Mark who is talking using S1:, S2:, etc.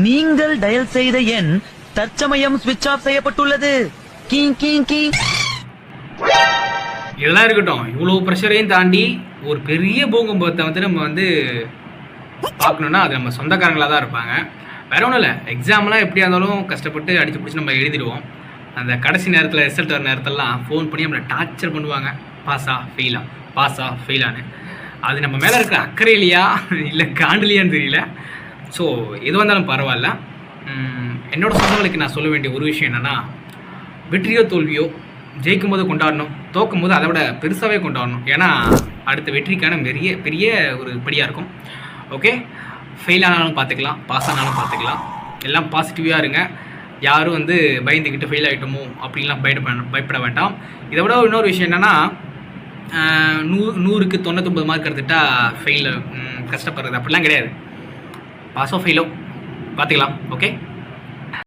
S1: நீங்கள் டயல் செய்த எண் தற்சமயம் ஸ்விட்ச் ஆஃப் செய்யப்பட்டுள்ளது. கீங் கீங் கீங்.
S2: இதெல்லாம் இருக்கட்டும், இவ்வளோ ப்ரெஷரையும் தாண்டி ஒரு பெரிய பூகம்பத்தை வந்து நம்ம வந்து பார்க்கணுன்னா அது நம்ம சொந்தக்காரங்களாக தான் இருப்பாங்க. வேற ஒன்றும் இல்லை, எக்ஸாம்லாம் எப்படியா இருந்தாலும் கஷ்டப்பட்டு அடித்து பிடிச்சி நம்ம எழுதிடுவோம். அந்த கடைசி நேரத்தில் ரிசல்ட் வர நேரத்திலலாம் ஃபோன் பண்ணி நம்மளை டார்ச்சர் பண்ணுவாங்க. பாஸா ஃபெயிலா, பாஸா ஃபெயிலான்னு. அது நம்ம மேலே இருக்கிற அக்கறையிலையா இல்லை காண்டிலையான்னு தெரியல. ஸோ எது வந்தாலும் பரவாயில்ல. என்னோட சொந்தங்களுக்கு நான் சொல்ல வேண்டிய ஒரு விஷயம் என்னென்னா, வெற்றியோ தோல்வியோ ஜெயிக்கும் போது கொண்டாடணும், தோக்கும் போது அதை விட பெருசாகவே கொண்டாடணும். ஏன்னா அடுத்த வெற்றிக்கான பெரிய ஒரு படியாக இருக்கும். ஓகே, ஃபெயில் ஆனாலும் பார்த்துக்கலாம், பாஸ் ஆனாலும் பார்த்துக்கலாம். எல்லாம் பாசிட்டிவாக இருங்க. யாரும் வந்து பயந்துக்கிட்டு ஃபெயில் ஆகிட்டோமோ அப்படின்லாம் பயப்பட வேண்டாம். இதை விட இன்னொரு விஷயம் என்னென்னா, 100க்கு 99 மார்க் எடுத்துட்டா ஃபெயில் கஷ்டப்படுறது அப்படிலாம் கிடையாது. பாஸோ ஃபெயிலோ பார்த்துக்கலாம். ஓகே.